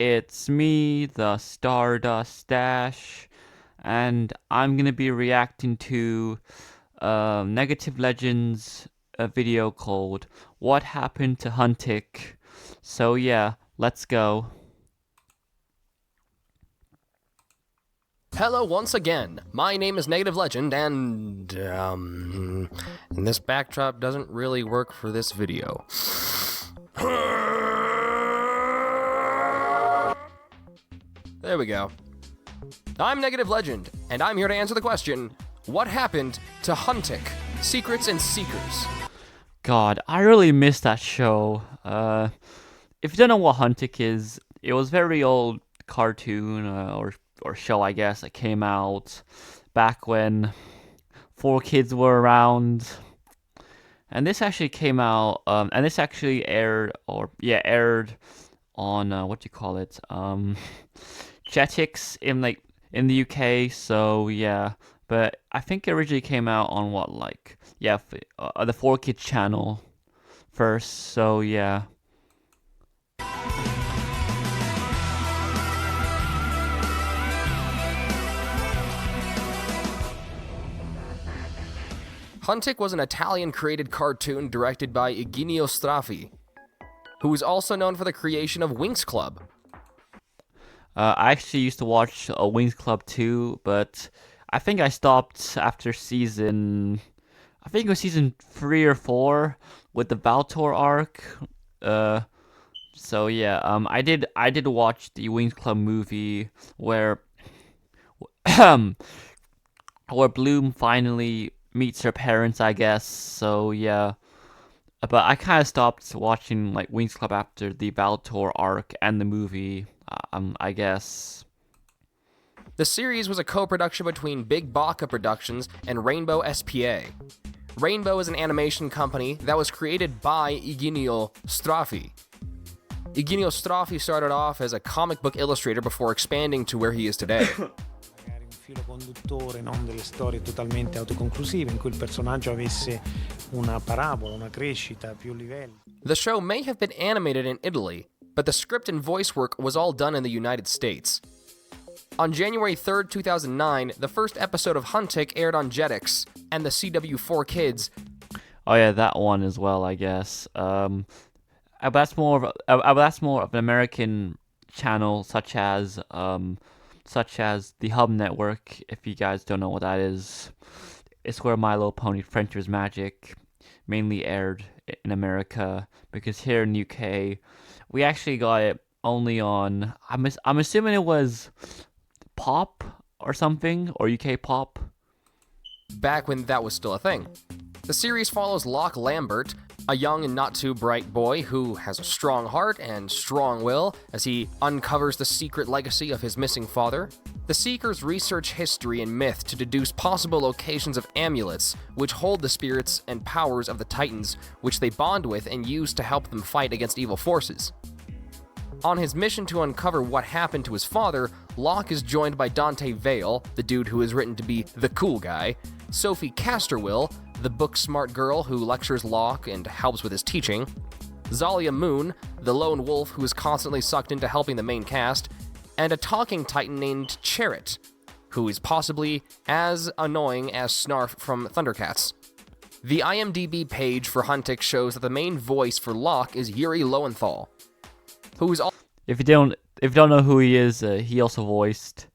It's me, the Stardust Dash, and I'm gonna be reacting to Negative Legends a video called "What Happened to Huntik." So yeah, let's go. Hello once again. My name is Negative Legend, and this backdrop doesn't really work for this video. There we go. I'm Negative Legend, and I'm here to answer the question, what happened to Huntik? Secrets and Seekers. God, I really miss that show. If you don't know what Huntik is, it was a very old cartoon or show, I guess, that came out back when 4Kids were around. And this actually came out, and this actually aired on what do you call it? Jetix in the UK. So yeah, but I think it originally came out on the 4Kids channel first. So yeah. Huntik was an Italian-created cartoon directed by Eugenio Straffi, who is also known for the creation of Winx Club. I actually used to watch Wings Club too, but I think I stopped after I think it was season 3 or 4 with the Baltor arc. Uh, so yeah, I did watch the Wings Club movie where where Bloom finally meets her parents, I guess. So yeah. But I kind of stopped watching like Wings Club after the Baltor arc and the movie. I guess. The series was a co-production between Big Baka Productions and Rainbow SPA. Rainbow is an animation company that was created by Eugenio Straffi. Eugenio Straffi started off as a comic book illustrator before expanding to where he is today. Magari un filo conduttore, non delle storie totalmente autoconclusive in cui il personaggio avesse una parabola, una crescita, più livelli. The show may have been animated in Italy, but the script and voice work was all done in the United States. On January 3rd, 2009, the first episode of Huntik aired on Jetix and the CW4Kids. Oh yeah, that one as well, I guess. But that's more of an American channel, such as the Hub Network. If you guys don't know what that is, it's where My Little Pony: Frontier's Magic mainly aired in America. Because here in UK, we actually got it only on. I'm assuming it was Pop or something, or UK Pop. Back when that was still a thing. The series follows Locke Lambert, a young and not too bright boy who has a strong heart and strong will as he uncovers the secret legacy of his missing father. The Seekers research history and myth to deduce possible locations of amulets, which hold the spirits and powers of the Titans, which they bond with and use to help them fight against evil forces. On his mission to uncover what happened to his father, Locke is joined by Dante Vale, the dude who is written to be the cool guy, Sophie Casterwill, the book-smart girl who lectures Locke and helps with his teaching, Zalia Moon, the lone wolf who is constantly sucked into helping the main cast, and a talking titan named Chariot, who is possibly as annoying as Snarf from Thundercats. The IMDb page for Huntik shows that the main voice for Locke is Yuri Lowenthal, who is also... If you don't know who he is, he also voiced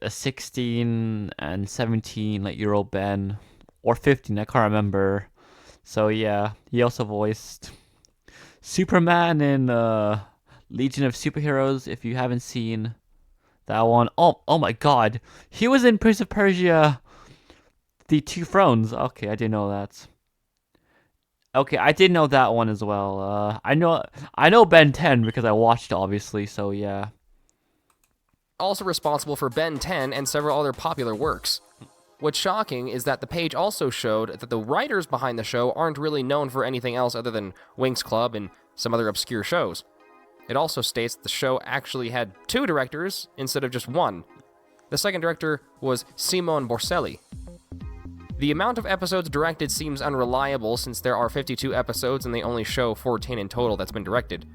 a 16 and 17 like year old Ben, or 15, I can't remember. So yeah, he also voiced Superman in Legion of Superheroes. If you haven't seen that one, oh my God, he was in Prince of Persia: The Two Thrones. Okay, I didn't know that. Okay, I did know that one as well. I know Ben 10 because I watched it, obviously. So yeah. also responsible for Ben 10 and several other popular works. What's shocking is that the page also showed that the writers behind the show aren't really known for anything else other than Winx Club and some other obscure shows. It also states that the show actually had 2 directors instead of just 1. The second director was Simone Borselli. The amount of episodes directed seems unreliable since there are 52 episodes and they only show 14 in total that's been directed.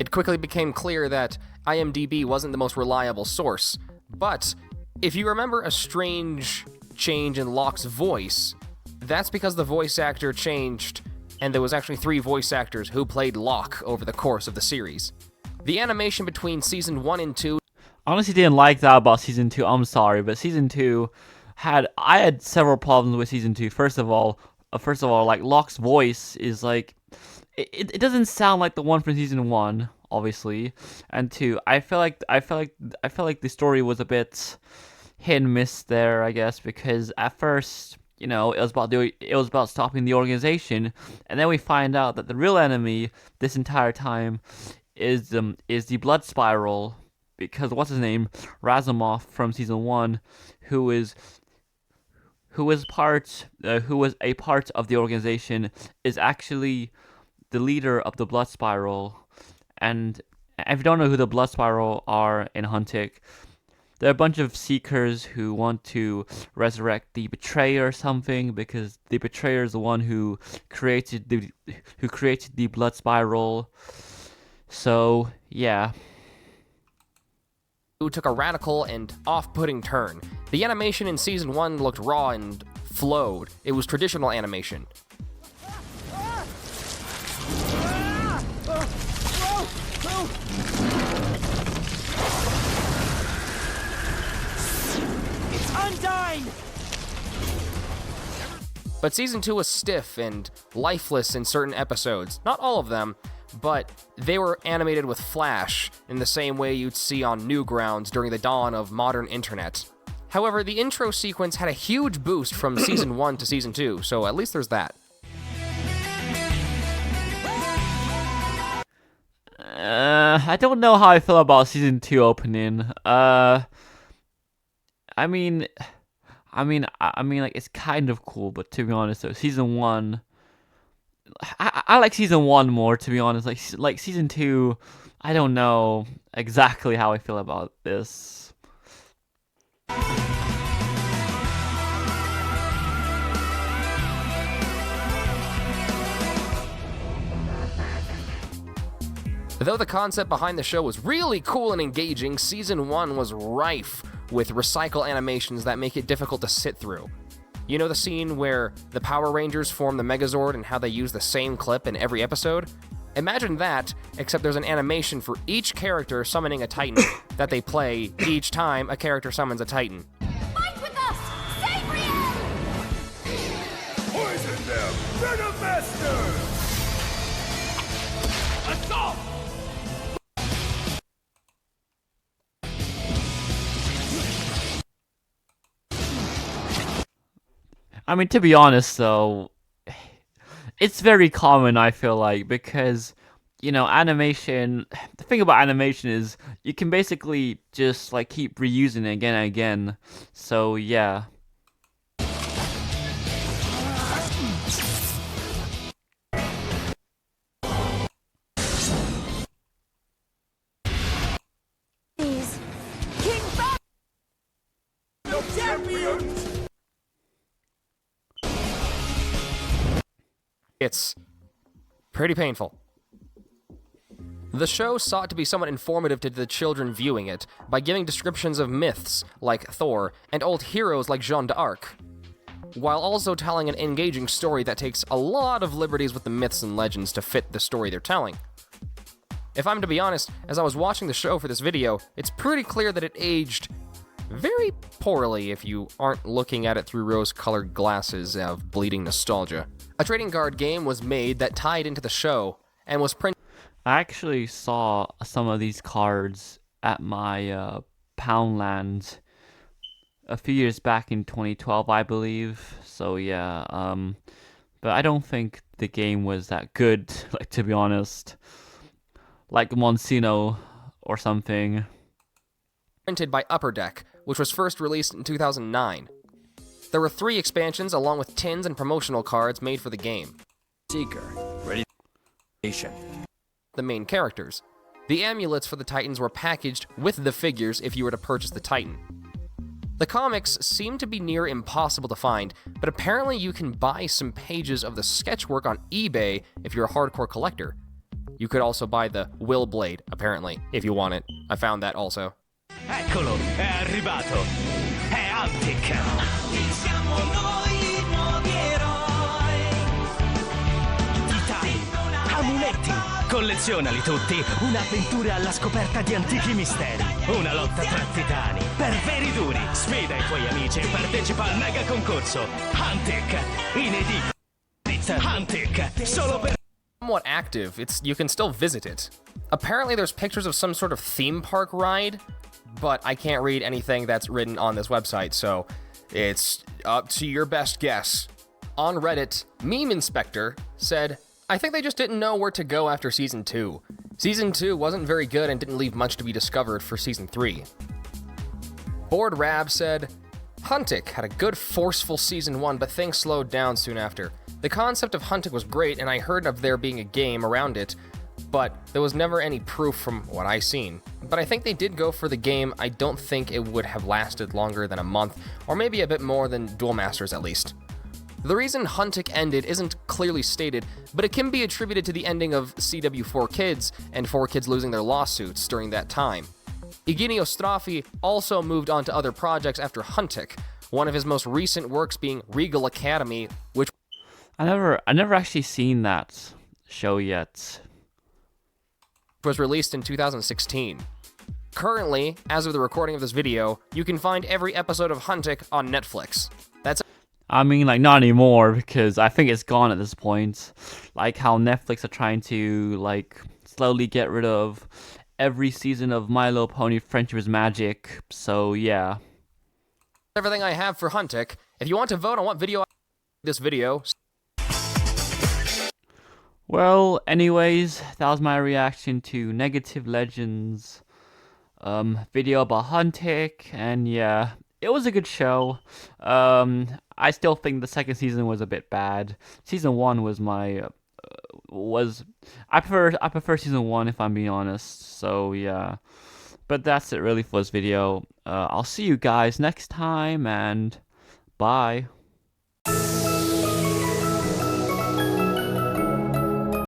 It quickly became clear that IMDb wasn't the most reliable source, but if you remember a strange change in Locke's voice, that's because the voice actor changed, and there was actually 3 voice actors who played Locke over the course of the series. The animation between Season 1 and 2... Honestly didn't like that about Season 2, I'm sorry, but Season 2 I had several problems with Season 2. First of all, like, Locke's voice is like... It doesn't sound like the one from Season 1, obviously. And 2, I feel like the story was a bit hit and miss there, I guess, because at first, you know, it was about stopping the organization, and then we find out that the real enemy this entire time is the blood spiral, because what's his name, Razumov from Season 1, who was a part of the organization, is actually the leader of the blood spiral. And if you don't know who the blood spiral are in Huntik, they're a bunch of seekers who want to resurrect the betrayer or something, because the betrayer is the one who created the blood spiral. So yeah. Who took a radical and off-putting turn. The animation in Season 1 looked raw and flowed. It was traditional animation. It's undying! But Season 2 was stiff and lifeless in certain episodes. Not all of them, but they were animated with Flash in the same way you'd see on Newgrounds during the dawn of modern internet. However, the intro sequence had a huge boost from Season 1 to Season 2, so at least there's that. I don't know how I feel about Season 2 opening. I mean, like, it's kind of cool, but to be honest, though, Season 1, I like Season 1 more, to be honest. Like Season 2, I don't know exactly how I feel about this. Though the concept behind the show was really cool and engaging, Season 1 was rife with recycle animations that make it difficult to sit through. You know the scene where the Power Rangers form the Megazord and how they use the same clip in every episode? Imagine that, except there's an animation for each character summoning a Titan that they play each time a character summons a Titan. Fight with us! Sabriel! Poison them! Venom Master! Assault! I mean, to be honest, though, it's very common, I feel like, because, you know, animation, the thing about animation is you can basically just, like, keep reusing it again and again. So, yeah. Please. King Ba- The champions! It's pretty painful. The show sought to be somewhat informative to the children viewing it by giving descriptions of myths like Thor and old heroes like Jeanne d'Arc, while also telling an engaging story that takes a lot of liberties with the myths and legends to fit the story they're telling. If I'm to be honest, as I was watching the show for this video, it's pretty clear that it aged very poorly if you aren't looking at it through rose-colored glasses of bleeding nostalgia. A trading card game was made that tied into the show and was printed. I actually saw some of these cards at my Poundland a few years back in 2012, I believe. So yeah, but I don't think the game was that good, like, to be honest. Like Monsino or something. Printed by Upper Deck, which was first released in 2009. There were 3 expansions along with tins and promotional cards made for the game. Seeker, ready. Nation. The main characters. The amulets for the Titans were packaged with the figures if you were to purchase the Titan. The comics seem to be near impossible to find, but apparently you can buy some pages of the sketchwork on eBay if you're a hardcore collector. You could also buy the Will Blade, apparently, if you want it. I found that also. Eccolo, è arrivato. È Huntik. Siamo noi nuovi eroi. Titani, amuletti, collezionali tutti. Un'avventura alla scoperta di antichi misteri. Una lotta tra titani. Per veri duri, sfida i tuoi amici e partecipa al mega concorso. Huntik, in edicola. Huntik, solo per... Somewhat active. You can still visit it. Apparently there's pictures of some sort of theme park ride, but I can't read anything that's written on this website, so it's up to your best guess. On Reddit, Meme Inspector said, I think they just didn't know where to go after Season 2. Season 2 wasn't very good and didn't leave much to be discovered for Season 3. Bored Rab said, Huntik had a good forceful Season 1, but things slowed down soon after. The concept of Huntik was great, and I heard of there being a game around it, but there was never any proof from what I seen. But I think they did go for the game. I don't think it would have lasted longer than a month, or maybe a bit more than Duel Masters at least. The reason Huntik ended isn't clearly stated, but it can be attributed to the ending of CW4Kids and 4Kids losing their lawsuits during that time. Eugenio Straffi also moved on to other projects after Huntik, one of his most recent works being Regal Academy, which I never actually seen that show yet. was released in 2016. Currently, as of the recording of this video, you can find every episode of Huntik on Netflix. That's I mean, like, not anymore, because I think it's gone at this point. Like how Netflix are trying to, like, slowly get rid of every season of My Little Pony Friendship is Magic, so yeah. everything I have for Huntik. If you want to vote on what video this video, Well, anyways, that was my reaction to Negative Legends video about Huntik, and yeah, it was a good show. I still think the second season was a bit bad. Season 1 was my I prefer season 1 if I'm being honest. So yeah. But that's it really for this video. I'll see you guys next time, and bye.